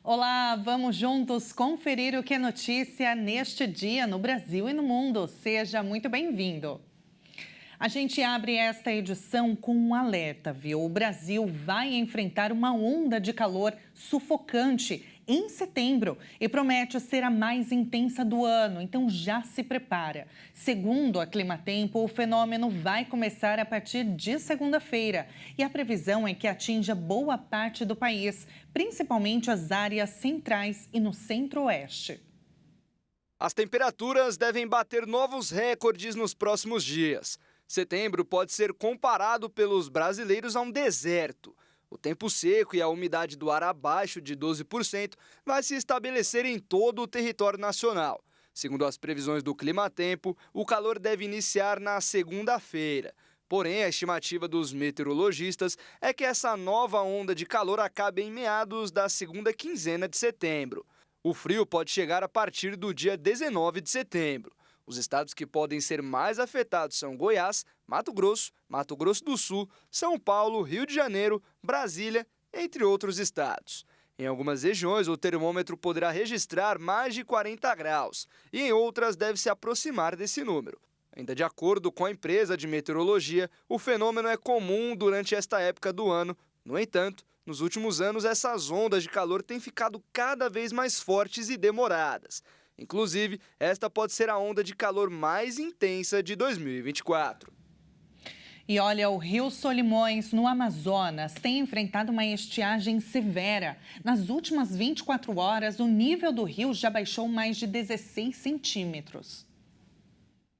Olá, vamos juntos conferir o que é notícia neste dia no Brasil e no mundo. Seja muito bem-vindo. A gente abre esta edição com um alerta, viu? O Brasil vai enfrentar uma onda de calor sufocante em setembro e promete ser a mais intensa do ano, então já se prepara. Segundo a Climatempo, o fenômeno vai começar a partir de segunda-feira e a previsão é que atinja boa parte do país, principalmente as áreas centrais e no centro-oeste. As temperaturas devem bater novos recordes nos próximos dias. Setembro pode ser comparado pelos brasileiros a um deserto. O tempo seco e a umidade do ar abaixo de 12% vai se estabelecer em todo o território nacional. Segundo as previsões do Climatempo, o calor deve iniciar na segunda-feira. Porém, a estimativa dos meteorologistas é que essa nova onda de calor acabe em meados da segunda quinzena de setembro. O frio pode chegar a partir do dia 19 de setembro. Os estados que podem ser mais afetados são Goiás, Mato Grosso do Sul, São Paulo, Rio de Janeiro, Brasília, entre outros estados. Em algumas regiões, o termômetro poderá registrar mais de 40 graus e em outras deve se aproximar desse número. Ainda de acordo com a empresa de meteorologia, o fenômeno é comum durante esta época do ano. No entanto, nos últimos anos, essas ondas de calor têm ficado cada vez mais fortes e demoradas. Inclusive, esta pode ser a onda de calor mais intensa de 2024. E olha, o Rio Solimões, no Amazonas, tem enfrentado uma estiagem severa. Nas últimas 24 horas, o nível do rio já baixou mais de 16 centímetros.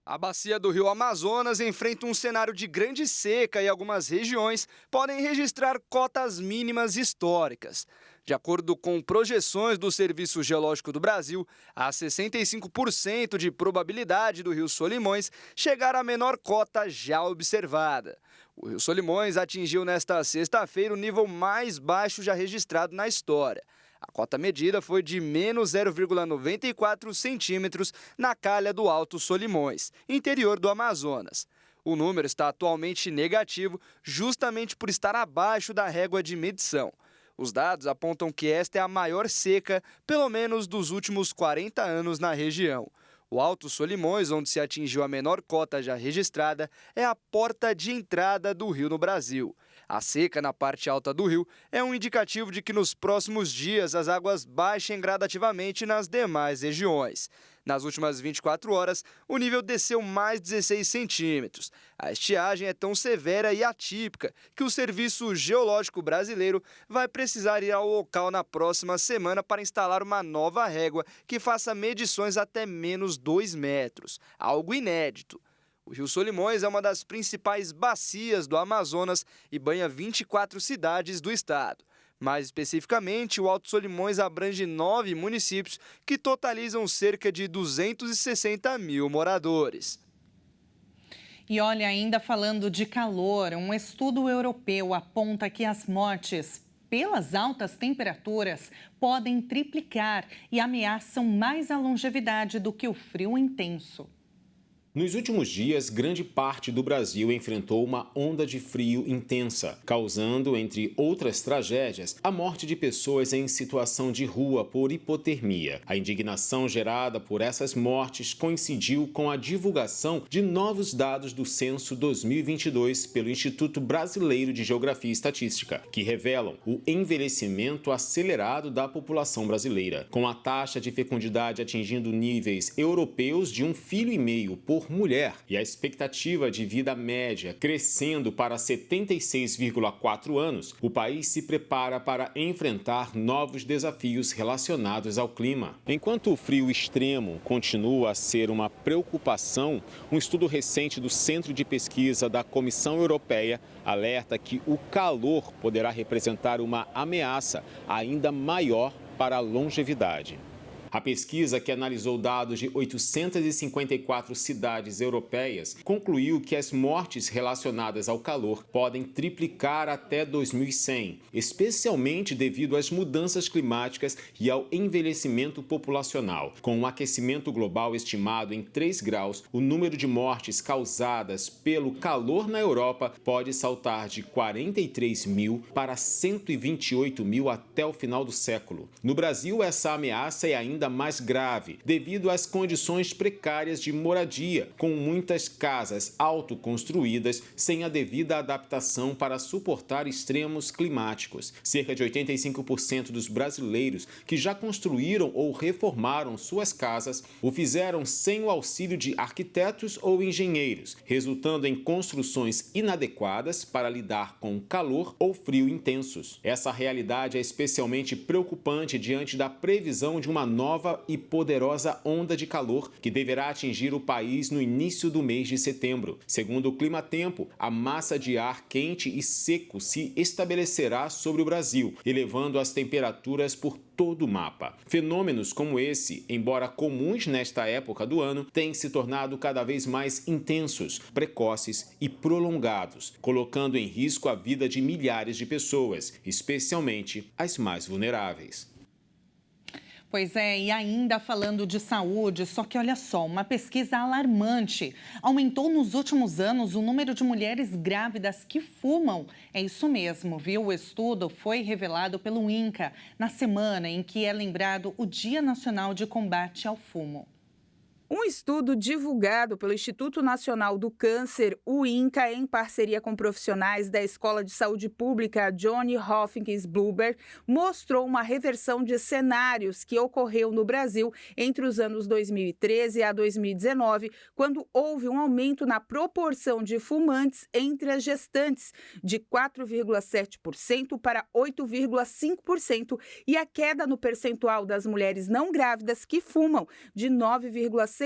A bacia do Rio Amazonas enfrenta um cenário de grande seca e algumas regiões podem registrar cotas mínimas históricas. De acordo com projeções do Serviço Geológico do Brasil, há 65% de probabilidade do Rio Solimões chegar à menor cota já observada. O Rio Solimões atingiu nesta sexta-feira o nível mais baixo já registrado na história. A cota medida foi de menos 0,94 centímetros na calha do Alto Solimões, interior do Amazonas. O número está atualmente negativo, justamente por estar abaixo da régua de medição. Os dados apontam que esta é a maior seca, pelo menos dos últimos 40 anos na região. O Alto Solimões, onde se atingiu a menor cota já registrada, é a porta de entrada do rio no Brasil. A seca na parte alta do rio é um indicativo de que nos próximos dias as águas baixem gradativamente nas demais regiões. Nas últimas 24 horas, o nível desceu mais 16 centímetros. A estiagem é tão severa e atípica que o Serviço Geológico Brasileiro vai precisar ir ao local na próxima semana para instalar uma nova régua que faça medições até menos 2 metros, algo inédito. O Rio Solimões é uma das principais bacias do Amazonas e banha 24 cidades do estado. Mais especificamente, o Alto Solimões abrange 9 municípios que totalizam cerca de 260 mil moradores. E olha, ainda falando de calor, um estudo europeu aponta que as mortes pelas altas temperaturas podem triplicar e ameaçam mais a longevidade do que o frio intenso. Nos últimos dias, grande parte do Brasil enfrentou uma onda de frio intensa, causando, entre outras tragédias, a morte de pessoas em situação de rua por hipotermia. A indignação gerada por essas mortes coincidiu com a divulgação de novos dados do Censo 2022 pelo Instituto Brasileiro de Geografia e Estatística, que revelam o envelhecimento acelerado da população brasileira, com a taxa de fecundidade atingindo níveis europeus de 1,5 filho por mulher e a expectativa de vida média crescendo para 76,4 anos, o país se prepara para enfrentar novos desafios relacionados ao clima. Enquanto o frio extremo continua a ser uma preocupação, um estudo recente do Centro de Pesquisa da Comissão Europeia alerta que o calor poderá representar uma ameaça ainda maior para a longevidade. A pesquisa, que analisou dados de 854 cidades europeias, concluiu que as mortes relacionadas ao calor podem triplicar até 2100, especialmente devido às mudanças climáticas e ao envelhecimento populacional. Com o aquecimento global estimado em 3 graus, o número de mortes causadas pelo calor na Europa pode saltar de 43 mil para 128 mil até o final do século. No Brasil, essa ameaça é ainda mais grave, devido às condições precárias de moradia, com muitas casas autoconstruídas sem a devida adaptação para suportar extremos climáticos. Cerca de 85% dos brasileiros que já construíram ou reformaram suas casas o fizeram sem o auxílio de arquitetos ou engenheiros, resultando em construções inadequadas para lidar com calor ou frio intensos. Essa realidade é especialmente preocupante diante da previsão de uma nova e poderosa onda de calor que deverá atingir o país no início do mês de setembro. Segundo o Climatempo, a massa de ar quente e seco se estabelecerá sobre o Brasil, elevando as temperaturas por todo o mapa. Fenômenos como esse, embora comuns nesta época do ano, têm se tornado cada vez mais intensos, precoces e prolongados, colocando em risco a vida de milhares de pessoas, especialmente as mais vulneráveis. Pois é, e ainda falando de saúde, só que olha só, uma pesquisa alarmante. Aumentou nos últimos anos o número de mulheres grávidas que fumam. É isso mesmo, viu? O estudo foi revelado pelo INCA na semana em que é lembrado o Dia Nacional de Combate ao Fumo. Um estudo divulgado pelo Instituto Nacional do Câncer, o INCA, em parceria com profissionais da Escola de Saúde Pública Johns Hopkins Bloomberg, mostrou uma reversão de cenários que ocorreu no Brasil entre os anos 2013 a 2019, quando houve um aumento na proporção de fumantes entre as gestantes, de 4,7% para 8,5%, e a queda no percentual das mulheres não grávidas que fumam, de 9,6%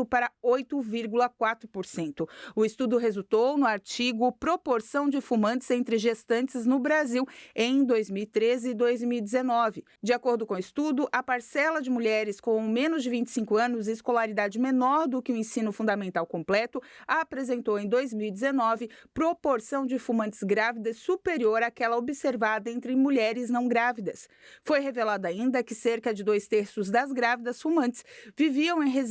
para 8,4%. O estudo resultou no artigo Proporção de Fumantes entre Gestantes no Brasil em 2013 e 2019. De acordo com o estudo, a parcela de mulheres com menos de 25 anos e escolaridade menor do que o ensino fundamental completo apresentou em 2019 proporção de fumantes grávidas superior àquela observada entre mulheres não grávidas. Foi revelado ainda que cerca de 2/3 das grávidas fumantes viviam em residências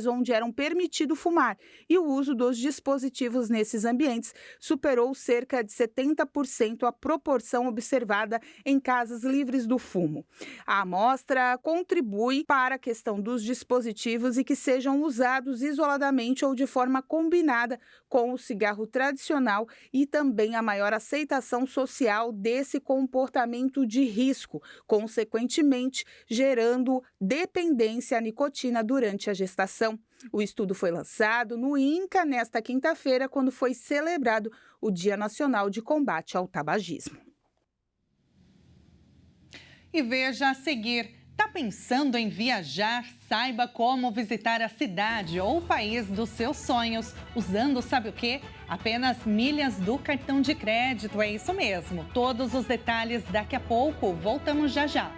onde eram permitido fumar, e o uso dos dispositivos nesses ambientes superou cerca de 70% a proporção observada em casas livres do fumo. A amostra contribui para a questão dos dispositivos e que sejam usados isoladamente ou de forma combinada com o cigarro tradicional, e também a maior aceitação social desse comportamento de risco, consequentemente gerando dependência à nicotina durante a gestação. O estudo foi lançado no INCA nesta quinta-feira, quando foi celebrado o Dia Nacional de Combate ao Tabagismo. E veja a seguir, tá pensando em viajar? Saiba como visitar a cidade ou o país dos seus sonhos, usando sabe o quê? Apenas milhas do cartão de crédito, é isso mesmo. Todos os detalhes daqui a pouco, voltamos já já.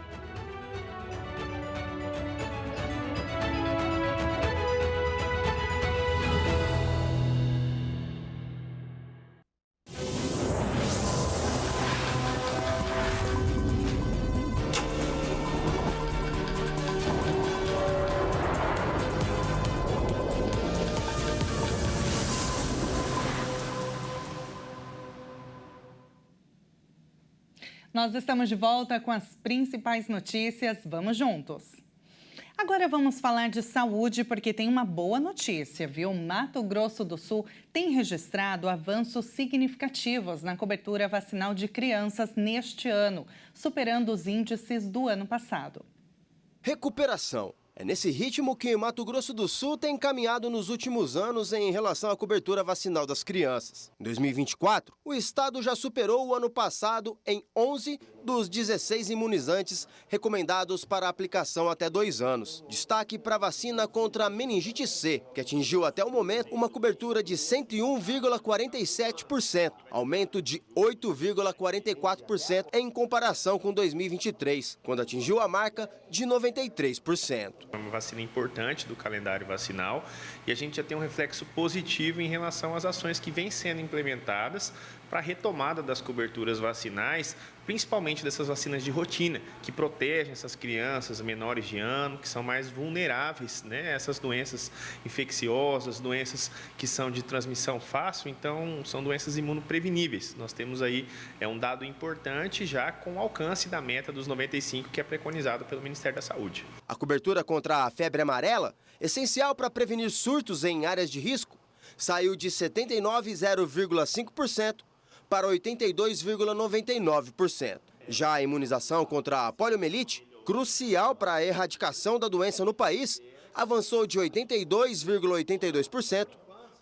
Nós estamos de volta com as principais notícias. Vamos juntos. Agora vamos falar de saúde, porque tem uma boa notícia, viu? Mato Grosso do Sul tem registrado avanços significativos na cobertura vacinal de crianças neste ano, superando os índices do ano passado. Recuperação É nesse ritmo que Mato Grosso do Sul tem caminhado nos últimos anos em relação à cobertura vacinal das crianças. Em 2024, o estado já superou o ano passado em 11 dos 16 imunizantes recomendados para aplicação até 2 anos. Destaque para a vacina contra a meningite C, que atingiu até o momento uma cobertura de 101,47%, aumento de 8,44% em comparação com 2023, quando atingiu a marca de 93%. É uma vacina importante do calendário vacinal e a gente já tem um reflexo positivo em relação às ações que vêm sendo implementadas para a retomada das coberturas vacinais, principalmente dessas vacinas de rotina, que protegem essas crianças menores de ano, que são mais vulneráveis, né, a essas doenças infecciosas, doenças que são de transmissão fácil, então são doenças imunopreveníveis. Nós temos aí um dado importante já com o alcance da meta dos 95, que é preconizado pelo Ministério da Saúde. A cobertura contra a febre amarela, essencial para prevenir surtos em áreas de risco, saiu de 79,5% para 82,99%. Já a imunização contra a poliomielite, crucial para a erradicação da doença no país, avançou de 82,82%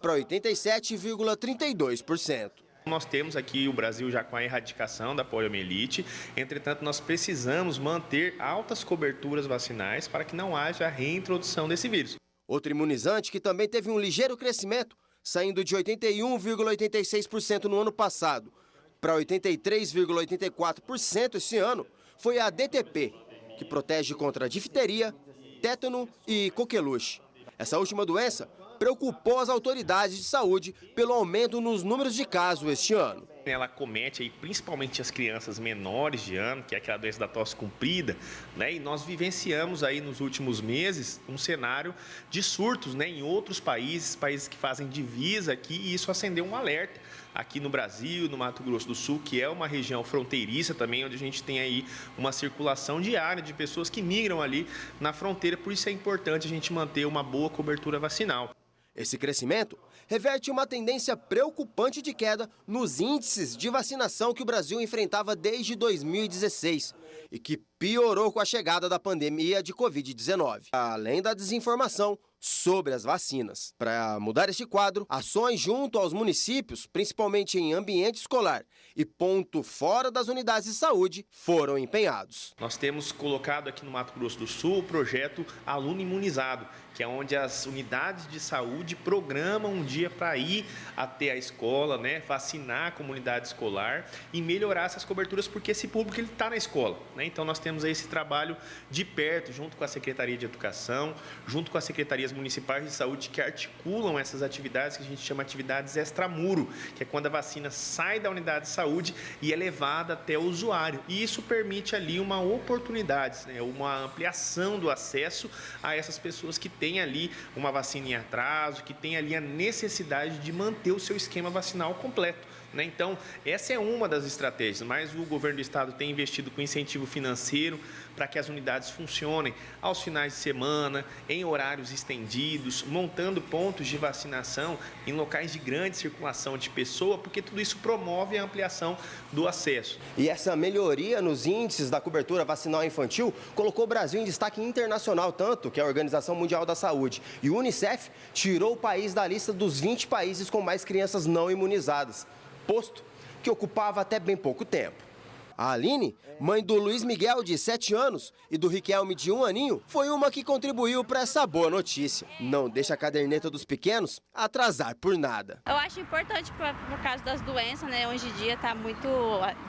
para 87,32%. Nós temos aqui o Brasil já com a erradicação da poliomielite, entretanto nós precisamos manter altas coberturas vacinais para que não haja a reintrodução desse vírus. Outro imunizante que também teve um ligeiro crescimento, saindo de 81,86% no ano passado para 83,84% esse ano, foi a DTP, que protege contra difteria, tétano e coqueluche. Essa última doença preocupou as autoridades de saúde pelo aumento nos números de casos este ano. Ela acomete aí principalmente as crianças menores de ano, que é aquela doença da tosse comprida, né? E nós vivenciamos aí nos últimos meses um cenário de surtos, né, em outros países que fazem divisa aqui, e isso acendeu um alerta aqui no Brasil, no Mato Grosso do Sul, que é uma região fronteiriça também, onde a gente tem aí uma circulação diária de pessoas que migram ali na fronteira, por isso é importante a gente manter uma boa cobertura vacinal. Esse crescimento reverte uma tendência preocupante de queda nos índices de vacinação que o Brasil enfrentava desde 2016 e que piorou com a chegada da pandemia de Covid-19, além da desinformação sobre as vacinas. Para mudar este quadro, ações junto aos municípios, principalmente em ambiente escolar e ponto fora das unidades de saúde, foram empenhados. Nós temos colocado aqui no Mato Grosso do Sul o projeto Aluno Imunizado, que é onde as unidades de saúde programam um dia para ir até a escola, né, vacinar a comunidade escolar e melhorar essas coberturas, porque esse público está na escola, né? Então nós temos aí esse trabalho de perto, junto com a Secretaria de Educação, junto com as secretarias municipais de saúde, que articulam essas atividades que a gente chama de atividades extramuro, que é quando a vacina sai da unidade de saúde e é levada até o usuário. E isso permite ali uma oportunidade, né, uma ampliação do acesso a essas pessoas que têm ali uma vacina em atraso, que têm ali a necessidade de manter o seu esquema vacinal completo, né? Então, essa é uma das estratégias, mas o governo do estado tem investido com incentivo financeiro para que as unidades funcionem aos finais de semana, em horários estendidos, montando pontos de vacinação em locais de grande circulação de pessoa, porque tudo isso promove a ampliação do acesso. E essa melhoria nos índices da cobertura vacinal infantil colocou o Brasil em destaque internacional, tanto que a Organização Mundial da Saúde e o Unicef tirou o país da lista dos 20 países com mais crianças não imunizadas, posto que ocupava até bem pouco tempo. A Aline, mãe do Luiz Miguel, de 7 anos, e do Riquelme, de 1 aninho, foi uma que contribuiu para essa boa notícia. Não deixa a caderneta dos pequenos atrasar por nada. Eu acho importante por causa das doenças, né? Hoje em dia está muito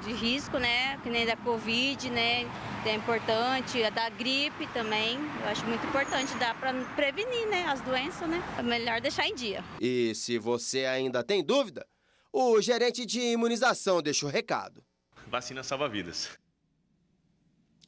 de risco, né? Que nem da Covid, né? É importante, a da gripe também. Eu acho muito importante, dá para prevenir, né? As doenças, né? É melhor deixar em dia. E se você ainda tem dúvida, o gerente de imunização deixa o recado. Vacina salva vidas.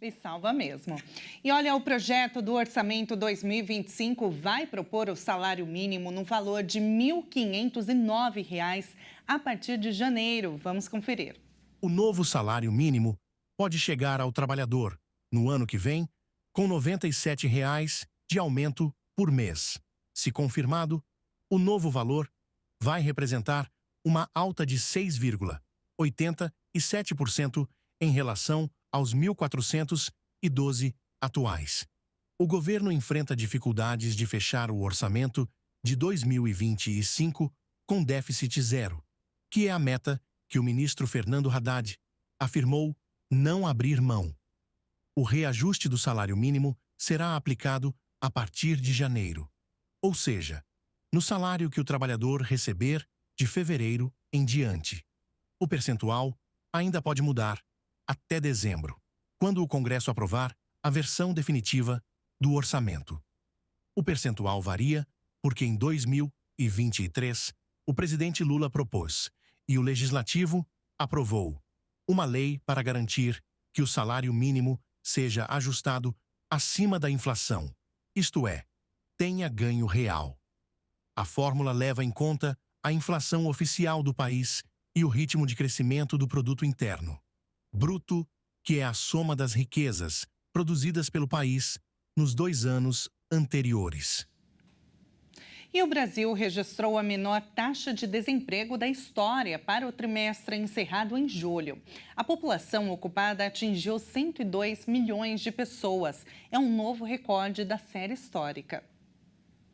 E salva mesmo. E olha, o projeto do Orçamento 2025 vai propor o salário mínimo no valor de R$ 1.509 a partir de janeiro. Vamos conferir. O novo salário mínimo pode chegar ao trabalhador, no ano que vem, com R$ 97,00 de aumento por mês. Se confirmado, o novo valor vai representar uma alta de 6,87% em relação aos 1.412 atuais. O governo enfrenta dificuldades de fechar o orçamento de 2025 com déficit zero, que é a meta que o ministro Fernando Haddad afirmou não abrir mão. O reajuste do salário mínimo será aplicado a partir de janeiro, ou seja, no salário que o trabalhador receber de fevereiro em diante. O percentual ainda pode mudar até dezembro, quando o Congresso aprovar a versão definitiva do orçamento. O percentual varia porque em 2023 o presidente Lula propôs e o Legislativo aprovou uma lei para garantir que o salário mínimo seja ajustado acima da inflação, isto é, tenha ganho real. A fórmula leva em conta a inflação oficial do país e o ritmo de crescimento do produto interno bruto, que é a soma das riquezas produzidas pelo país nos 2 anos anteriores. E o Brasil registrou a menor taxa de desemprego da história para o trimestre encerrado em julho. A população ocupada atingiu 102 milhões de pessoas. É um novo recorde da série histórica.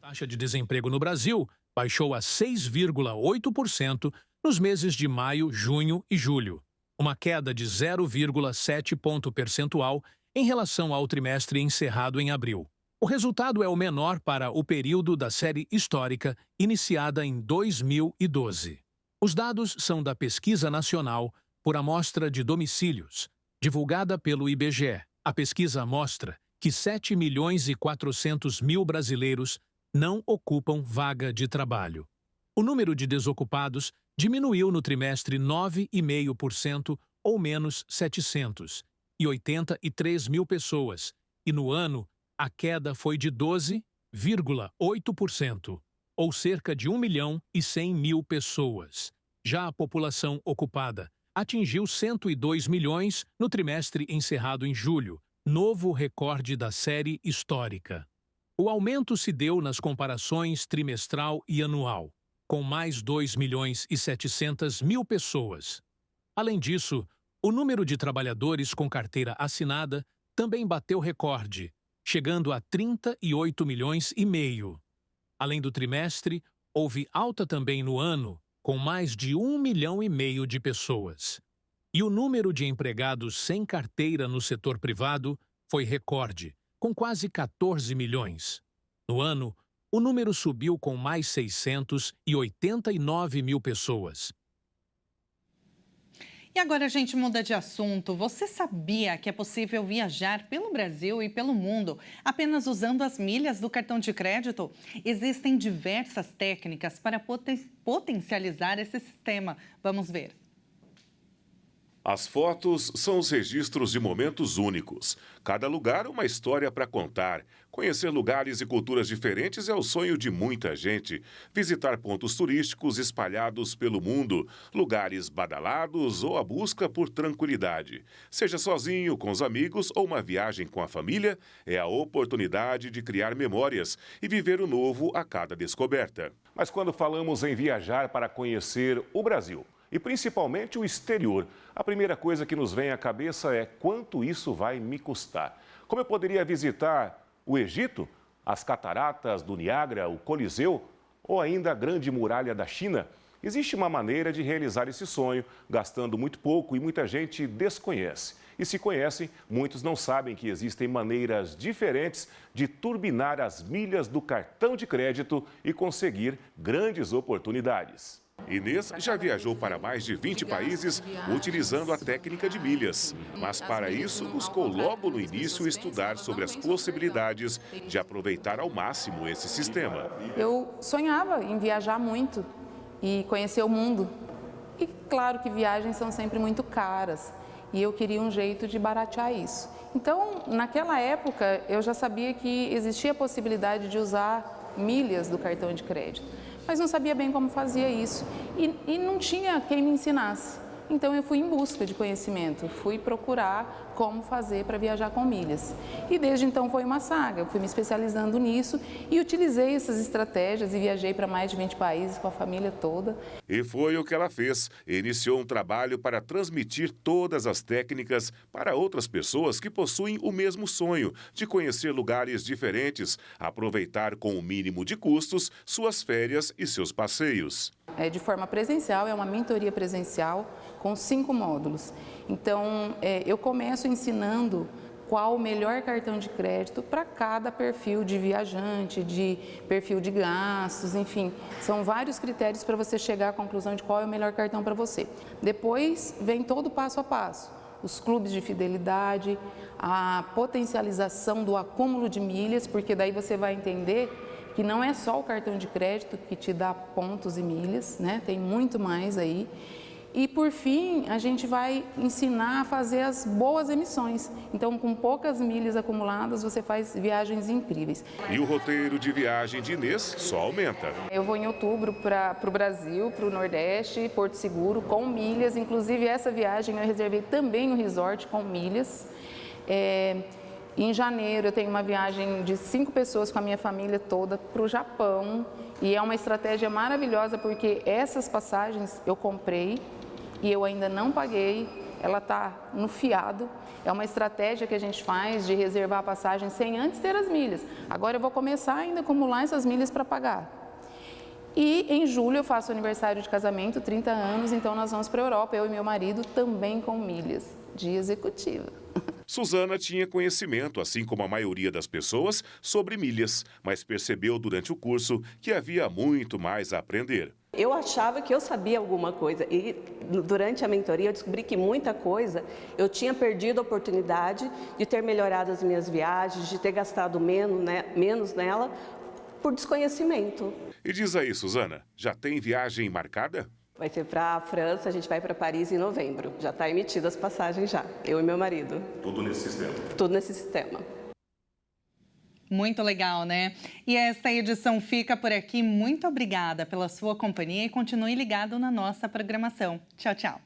A taxa de desemprego no Brasil baixou a 6,8% nos meses de maio, junho e julho, uma queda de 0,7 ponto percentual em relação ao trimestre encerrado em abril. O resultado é o menor para o período da série histórica iniciada em 2012. Os dados são da Pesquisa Nacional por Amostra de Domicílios, divulgada pelo IBGE. A pesquisa mostra que 7 milhões e 400 mil brasileiros não ocupam vaga de trabalho. O número de desocupados diminuiu no trimestre 9,5% ou menos 783 mil pessoas, e no ano a queda foi de 12,8%, ou cerca de 1 milhão e 100 mil pessoas. Já a população ocupada atingiu 102 milhões no trimestre encerrado em julho, novo recorde da série histórica. O aumento se deu nas comparações trimestral e anual, com mais 2 milhões e 700 mil pessoas. Além disso, o número de trabalhadores com carteira assinada também bateu recorde, chegando a 38 milhões e meio. Além do trimestre, houve alta também no ano, com mais de 1 milhão e meio de pessoas. E o número de empregados sem carteira no setor privado foi recorde, com quase 14 milhões. No ano, o número subiu com mais 689 mil pessoas. E agora a gente muda de assunto. Você sabia que é possível viajar pelo Brasil e pelo mundo apenas usando as milhas do cartão de crédito? Existem diversas técnicas para potencializar esse sistema. Vamos ver. As fotos são os registros de momentos únicos. Cada lugar uma história para contar. Conhecer lugares e culturas diferentes é o sonho de muita gente. Visitar pontos turísticos espalhados pelo mundo, lugares badalados ou a busca por tranquilidade. Seja sozinho, com os amigos ou uma viagem com a família, é a oportunidade de criar memórias e viver o novo a cada descoberta. Mas quando falamos em viajar para conhecer o Brasil, e principalmente o exterior, a primeira coisa que nos vem à cabeça é quanto isso vai me custar. Como eu poderia visitar o Egito, as cataratas do Niágara, o Coliseu ou ainda a Grande Muralha da China? Existe uma maneira de realizar esse sonho, gastando muito pouco, e muita gente desconhece. E se conhecem, muitos não sabem que existem maneiras diferentes de turbinar as milhas do cartão de crédito e conseguir grandes oportunidades. Inês já viajou para mais de 20 países utilizando a técnica de milhas. Mas para isso, buscou logo no início estudar sobre as possibilidades de aproveitar ao máximo esse sistema. Eu sonhava em viajar muito e conhecer o mundo. E claro que viagens são sempre muito caras e eu queria um jeito de baratear isso. Então, naquela época, eu já sabia que existia a possibilidade de usar milhas do cartão de crédito, mas não sabia bem como fazia isso e não tinha quem me ensinasse. Então eu fui em busca de conhecimento, fui procurar como fazer para viajar com milhas. E desde então foi uma saga, eu fui me especializando nisso e utilizei essas estratégias e viajei para mais de 20 países com a família toda. E foi o que ela fez. Iniciou um trabalho para transmitir todas as técnicas para outras pessoas que possuem o mesmo sonho de conhecer lugares diferentes, aproveitar com o mínimo de custos suas férias e seus passeios. De forma presencial, é uma mentoria presencial com 5 módulos. Então, eu começo ensinando qual o melhor cartão de crédito para cada perfil de viajante, de perfil de gastos, enfim. São vários critérios para você chegar à conclusão de qual é o melhor cartão para você. Depois, vem todo o passo a passo. Os clubes de fidelidade, a potencialização do acúmulo de milhas, porque daí você vai entender que não é só o cartão de crédito que te dá pontos e milhas, né? Tem muito mais aí. E, por fim, a gente vai ensinar a fazer as boas emissões. Então, com poucas milhas acumuladas, você faz viagens incríveis. E o roteiro de viagem de Inês só aumenta. Eu vou em outubro para o Brasil, para o Nordeste, Porto Seguro, com milhas. Inclusive, essa viagem eu reservei também um resort com milhas. Em janeiro, eu tenho uma viagem de 5 pessoas com a minha família toda para o Japão. E é uma estratégia maravilhosa, porque essas passagens eu comprei e eu ainda não paguei, ela está no fiado. É uma estratégia que a gente faz de reservar a passagem sem antes ter as milhas. Agora eu vou começar ainda a acumular essas milhas para pagar. E em julho eu faço aniversário de casamento, 30 anos, então nós vamos para a Europa, eu e meu marido, também com milhas de executiva. Suzana tinha conhecimento, assim como a maioria das pessoas, sobre milhas, mas percebeu durante o curso que havia muito mais a aprender. Eu achava que eu sabia alguma coisa e durante a mentoria eu descobri que muita coisa eu tinha perdido a oportunidade de ter melhorado as minhas viagens, de ter gastado menos nela por desconhecimento. E diz aí, Suzana, já tem viagem marcada? Vai ser para a França, a gente vai para Paris em novembro. Já está emitido as passagens já, eu e meu marido. Tudo nesse sistema? Tudo nesse sistema. Muito legal, né? E esta edição fica por aqui. Muito obrigada pela sua companhia e continue ligado na nossa programação. Tchau, tchau.